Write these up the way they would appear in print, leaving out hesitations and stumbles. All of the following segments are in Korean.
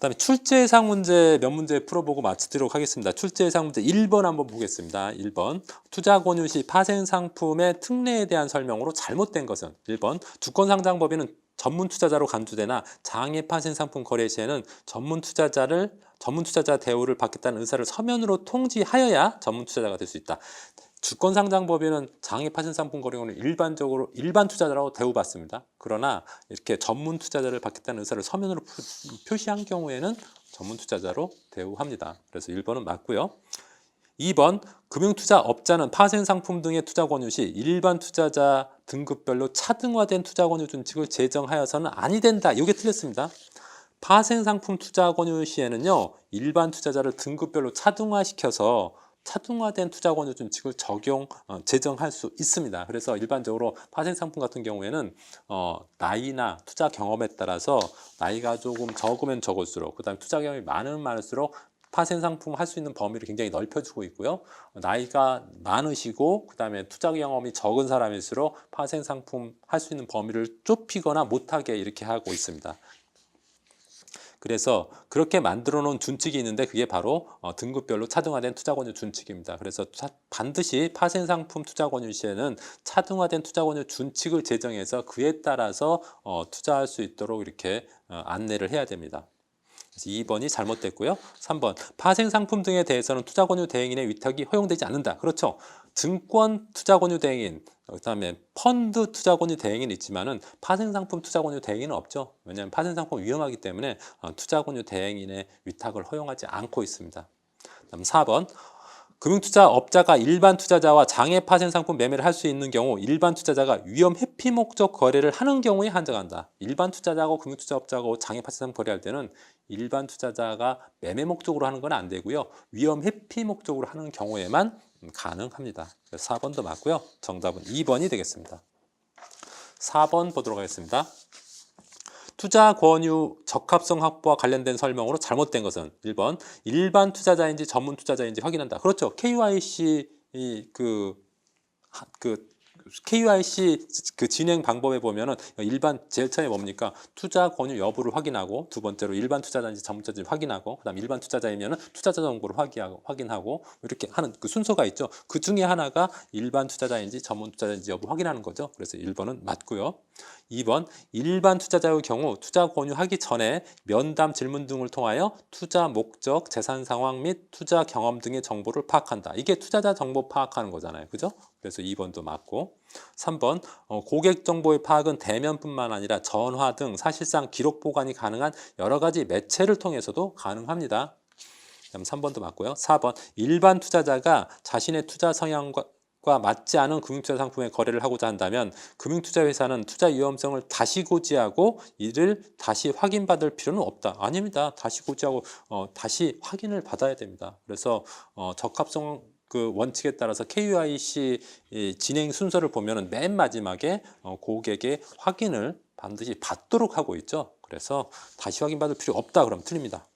그다음에 출제 예상 문제 몇 문제 풀어보고 마치도록 하겠습니다. 출제 예상 문제 1번 한번 보겠습니다. 1번 투자 권유 시 파생 상품의 특례에 대한 설명으로 잘못된 것은 1번 주권상장법인은 전문 투자자로 간주되나 장외 파생 상품 거래 시에는 전문 투자자 대우를 받겠다는 의사를 서면으로 통지하여야 전문 투자자가 될 수 있다. 주권상장법인은 장외 파생 상품 거래는 일반적으로 일반 투자자라고 대우받습니다. 그러나 이렇게 전문 투자자를 받겠다는 의사를 서면으로 표시한 경우에는 전문 투자자로 대우합니다. 그래서 1번은 맞고요. 2번 금융투자업자는 파생상품 등의 투자 권유 시 일반 투자자 등급별로 차등화된 투자 권유 준칙을 제정하여서는 아니 된다. 이게 틀렸습니다. 파생상품 투자 권유 시에는요, 일반 투자자를 등급별로 차등화시켜서 차등화된 투자 권유 준칙을 제정할 수 있습니다. 그래서 일반적으로 파생상품 같은 경우에는 나이나 투자 경험에 따라서 나이가 조금 적으면 적을수록, 그다음에 투자 경험이 많으면 많을수록 파생상품 할 수 있는 범위를 굉장히 넓혀주고 있고요. 나이가 많으시고 그다음에 투자 경험이 적은 사람일수록 파생상품 할 수 있는 범위를 좁히거나 못하게 이렇게 하고 있습니다. 그래서 그렇게 만들어 놓은 준칙이 있는데 그게 바로 등급별로 차등화된 투자권유 준칙입니다. 그래서 반드시 파생상품 투자권유 시에는 차등화된 투자권유 준칙을 제정해서 그에 따라서 투자할 수 있도록 이렇게 안내를 해야 됩니다. 그래서 2번이 잘못됐고요. 3번 파생상품 등에 대해서는 투자권유 대행인의 위탁이 허용되지 않는다. 그렇죠. 증권 투자권유 대행인, 그다음에 펀드 투자권유 대행인 있지만은 파생상품 투자권유 대행인은 없죠. 왜냐하면 파생상품 위험하기 때문에 투자권유 대행인의 위탁을 허용하지 않고 있습니다. 그다음 4번 금융투자업자가 일반 투자자와 장외 파생상품 매매를 할 수 있는 경우 일반 투자자가 위험 회피 목적 거래를 하는 경우에 한정한다. 일반 투자자하고 금융투자업자하고 장외 파생상품 거래할 때는 일반 투자자가 매매 목적으로 하는 건 안 되고요. 위험 회피 목적으로 하는 경우에만 가능합니다. 그래서 4번도 맞고요. 정답은 2번이 되겠습니다. 4번 보도록 하겠습니다. 투자 권유 적합성 확보와 관련된 설명으로 잘못된 것은 1번 일반 투자자인지 전문 투자자인지 확인한다. 그렇죠. KYC KYC 그 진행 방법에 보면은 일반 제일 처음에 뭡니까? 투자 권유 여부를 확인하고, 두 번째로 일반 투자자인지 전문 투자자인지 확인하고, 그다음 일반 투자자이면은 투자자 정보를 확인하고 이렇게 하는 그 순서가 있죠. 그 중에 하나가 일반 투자자인지 전문 투자자인지 여부 확인하는 거죠. 그래서 1번은 맞고요. 2번 일반 투자자의 경우 투자 권유하기 전에 면담 질문 등을 통하여 투자 목적, 재산 상황 및 투자 경험 등의 정보를 파악한다. 이게 투자자 정보 파악하는 거잖아요. 그죠? 그래서 2번도 맞고. 3번 고객 정보의 파악은 대면뿐만 아니라 전화 등 사실상 기록 보관이 가능한 여러 가지 매체를 통해서도 가능합니다. 그다음 3번도 맞고요. 4번 일반 투자자가 자신의 투자 성향과 맞지 않은 금융투자 상품의 거래를 하고자 한다면 금융투자회사는 투자 위험성을 다시 고지하고 이를 다시 확인받을 필요는 없다. 아닙니다. 다시 고지하고 다시 확인을 받아야 됩니다. 그래서 적합성 그 원칙에 따라서 KYC 진행 순서를 보면은 맨 마지막에 고객의 확인을 반드시 받도록 하고 있죠. 그래서 다시 확인받을 필요 없다. 그럼 틀립니다.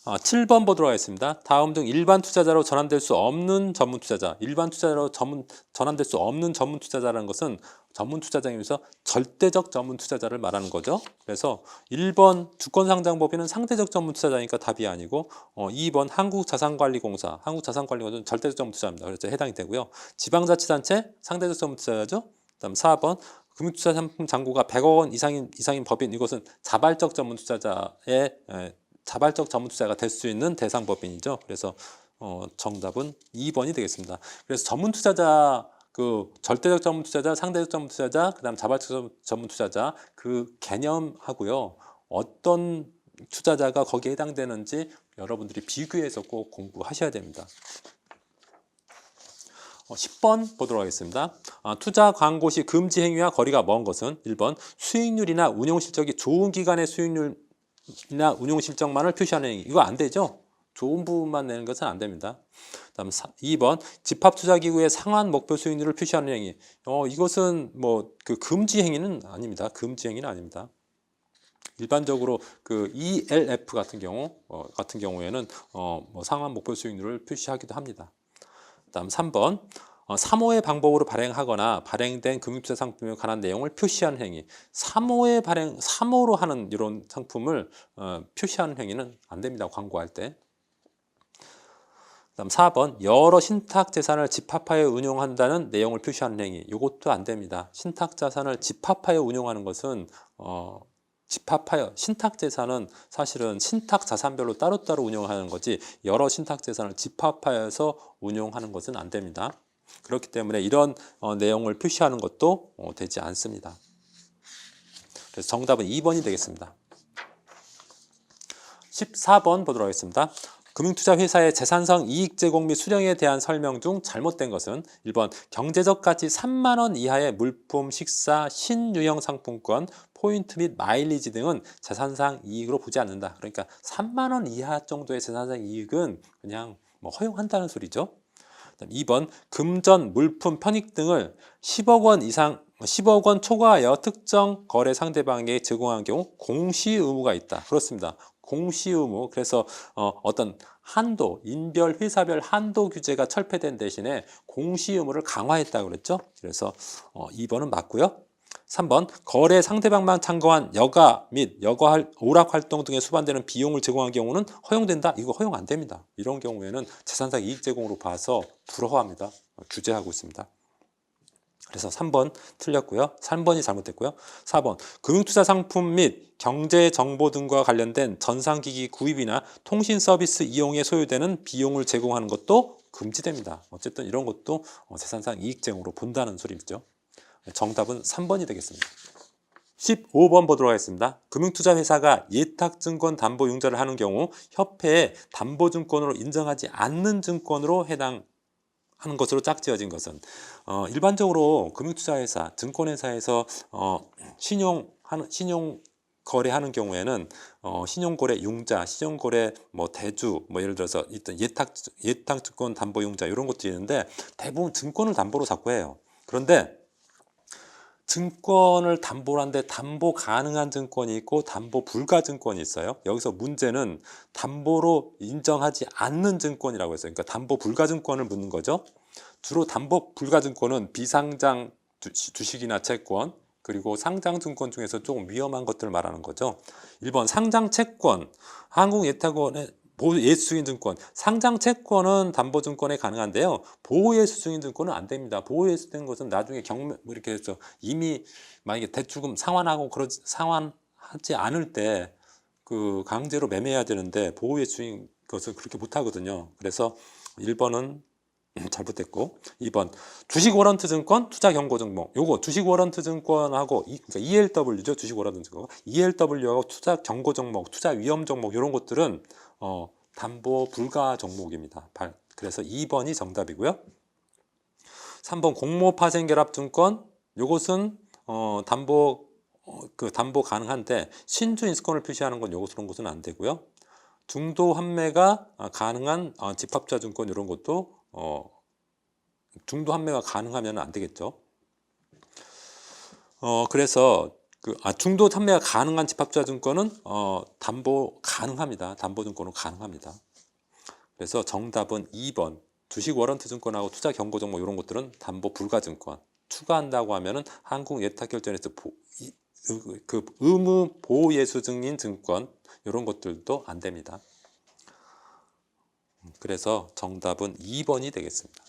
7번 보도록 하겠습니다. 다음 중 일반 투자자로 전환될 수 없는 전문 투자자. 일반 투자자로 전환될 수 없는 전문 투자자라는 것은 전문 투자자이면서 절대적 전문 투자자를 말하는 거죠. 그래서 1번 주권상장법인은 상대적 전문 투자자니까 답이 아니고 2번 한국자산관리공사. 한국자산관리공사는 절대적 전문 투자자입니다. 그래서 해당이 되고요. 지방자치단체 상대적 전문 투자자죠. 그다음 4번 금융투자상품잔고가 100억 원 이상인 법인. 이것은 자발적 전문 투자자의 자발적 전문 투자가 될 수 있는 대상 법인이죠. 그래서 정답은 2번이 되겠습니다. 그래서 전문 투자자, 그 절대적 전문 투자자, 상대적 전문 투자자, 그다음 자발적 전문 투자자 그 개념하고요. 어떤 투자자가 거기에 해당되는지 여러분들이 비교해서 꼭 공부하셔야 됩니다. 10번 보도록 하겠습니다. 투자 광고 시 금지 행위와 거리가 먼 것은 1번 수익률이나 운용 실적이 좋은 기관의 수익률이나 운용 실적만을 표시하는 행위. 이거 안 되죠? 좋은 부분만 내는 것은 안 됩니다. 다음 2번 집합투자기구의 상한 목표 수익률을 표시하는 행위. 이것은 뭐 그 금지 행위는 아닙니다. 금지 행위는 아닙니다. 일반적으로 그 ELF 같은 경우에는 뭐 상한 목표 수익률을 표시하기도 합니다. 다음 3번 3호의 방법으로 발행하거나 발행된 금융투자 상품에 관한 내용을 표시하는 행위. 3호로 하는 이런 상품을 표시하는 행위는 안 됩니다. 광고할 때. 그다음 4번 여러 신탁 재산을 집합하여 운용한다는 내용을 표시하는 행위. 이것도 안 됩니다. 신탁 자산을 집합하여 운용하는 것은 집합하여 신탁 재산은 사실은 신탁 자산별로 따로따로 운용하는 거지 여러 신탁 재산을 집합하여서 운용하는 것은 안 됩니다. 그렇기 때문에 이런 내용을 표시하는 것도 되지 않습니다. 그래서 정답은 2번이 되겠습니다. 14번 보도록 하겠습니다. 금융투자회사의 재산성 이익 제공 및 수령에 대한 설명 중 잘못된 것은 1번 경제적 가치 3만 원 이하의 물품, 식사, 신유형 상품권, 포인트 및 마일리지 등은 재산상 이익으로 보지 않는다. 그러니까 3만 원 이하 정도의 재산상 이익은 그냥 허용한다는 소리죠. 2번 금전, 물품, 편익 등을 10억 원 이상 10억 원 초과하여 특정 거래 상대방에게 제공한 경우 공시 의무가 있다. 그렇습니다. 공시 의무. 그래서 어떤 한도, 인별, 회사별 한도 규제가 철폐된 대신에 공시 의무를 강화했다고 그랬죠. 그래서 2번은 맞고요. 3번 거래 상대방만 참가한 여가 및 여가 오락 활동 등에 수반되는 비용을 제공한 경우는 허용된다. 이거 허용 안 됩니다. 이런 경우에는 재산상 이익 제공으로 봐서 불허합니다. 규제하고 있습니다. 그래서 3번 틀렸고요. 3번이 잘못됐고요. 4번 금융투자 상품 및 경제정보 등과 관련된 전산기기 구입이나 통신 서비스 이용에 소요되는 비용을 제공하는 것도 금지됩니다. 어쨌든 이런 것도 재산상 이익 제공으로 본다는 소리죠. 정답은 3번이 되겠습니다. 15번 보도록 하겠습니다. 금융투자회사가 예탁증권 담보융자를 하는 경우 협회에 담보증권으로 인정하지 않는 증권으로 해당하는 것으로 짝지어진 것은 일반적으로 금융투자회사, 증권회사에서 신용 거래하는 경우에는 신용거래 융자, 신용거래 대주, 예를 들어서 있던 예탁증권 담보융자 이런 것도 있는데 대부분 증권을 담보로 잡고 해요. 그런데 증권을 담보로 하는데 담보 가능한 증권이 있고 담보 불가 증권이 있어요. 여기서 문제는 담보로 인정하지 않는 증권이라고 했어요. 그러니까 담보 불가 증권을 묻는 거죠. 주로 담보 불가 증권은 비상장 주식이나 채권, 그리고 상장 증권 중에서 조금 위험한 것들을 말하는 거죠. 1번 상장 채권, 한국예탁원의 보호예수증인 증권, 상장 채권은 담보증권에 가능한데요. 보호예수증인 증권은 안 됩니다. 보호예수증인 것은 나중에 이렇게 해서 이미 만약에 대출금 상환하고 상환하지 않을 때 그 강제로 매매해야 되는데 보호예수증인 것을 그렇게 못 하거든요. 그래서 1번은 잘못됐고 2번 주식 워런트 증권 투자 경고 종목 요거 주식 워런트 증권하고 그러니까 ELW죠. 주식 워런트 증권 ELW하고 투자 경고 종목 투자 위험 종목 이런 것들은 담보 불가 종목입니다. 그래서 2번이 정답이고요. 3번 공모 파생 결합 증권 요것은 담보 가능한데 신주 인수권을 표시하는 건 요것 그런 것은 안 되고요. 중도 환매가 가능한 집합자 증권 이런 것도 중도 환매가 가능하면 안 되겠죠. 그래서 중도 환매가 가능한 집합자 증권은 담보 가능합니다. 담보 증권은 가능합니다. 그래서 정답은 2번 주식 워런트 증권하고 투자 경고 종목 이런 것들은 담보 불가 증권 추가한다고 하면은 한국예탁결제에서 그 의무 보호예수 증인 증권 이런 것들도 안 됩니다. 그래서 정답은 2번이 되겠습니다.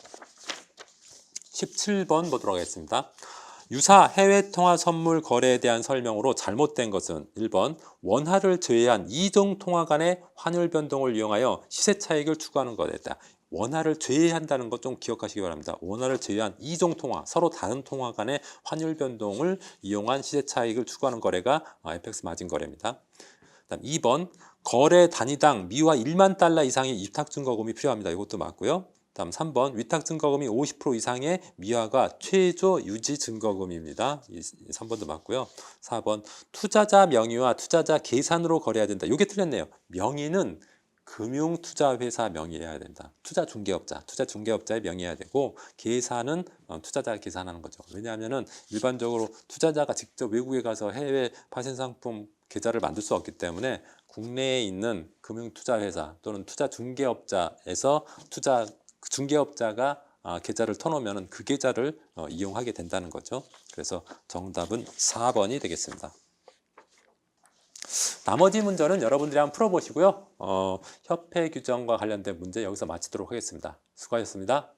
17번 보도록 하겠습니다. 유사 해외 통화 선물 거래에 대한 설명으로 잘못된 것은 1번 원화를 제외한 이종 통화 간의 환율 변동을 이용하여 시세 차익을 추구하는 것이다. 원화를 제외한다는 것 좀 기억하시기 바랍니다. 원화를 제외한 이종 통화, 서로 다른 통화 간의 환율 변동을 이용한 시세 차익을 추구하는 거래가 FX 마진 거래입니다. 그다음 2번 거래 단위당 미화 1만 달러 이상의 위탁 증거금이 필요합니다. 이것도 맞고요. 다음 3번 위탁 증거금이 50% 이상의 미화가 최저 유지 증거금입니다. 3번도 맞고요. 4번 투자자 명의와 투자자 계산으로 거래해야 된다. 이게 틀렸네요. 명의는 금융투자회사 명의여야 된다. 투자중개업자의 명의여야 되고 계산은 투자자가 계산하는 거죠. 왜냐하면 일반적으로 투자자가 직접 외국에 가서 해외 파생상품 계좌를 만들 수 없기 때문에 국내에 있는 금융투자회사 또는 투자중개업자에서 중개업자가 계좌를 터놓으면 그 계좌를 이용하게 된다는 거죠. 그래서 정답은 4번이 되겠습니다. 나머지 문제는 여러분들이 한번 풀어보시고요. 협회 규정과 관련된 문제 여기서 마치도록 하겠습니다. 수고하셨습니다.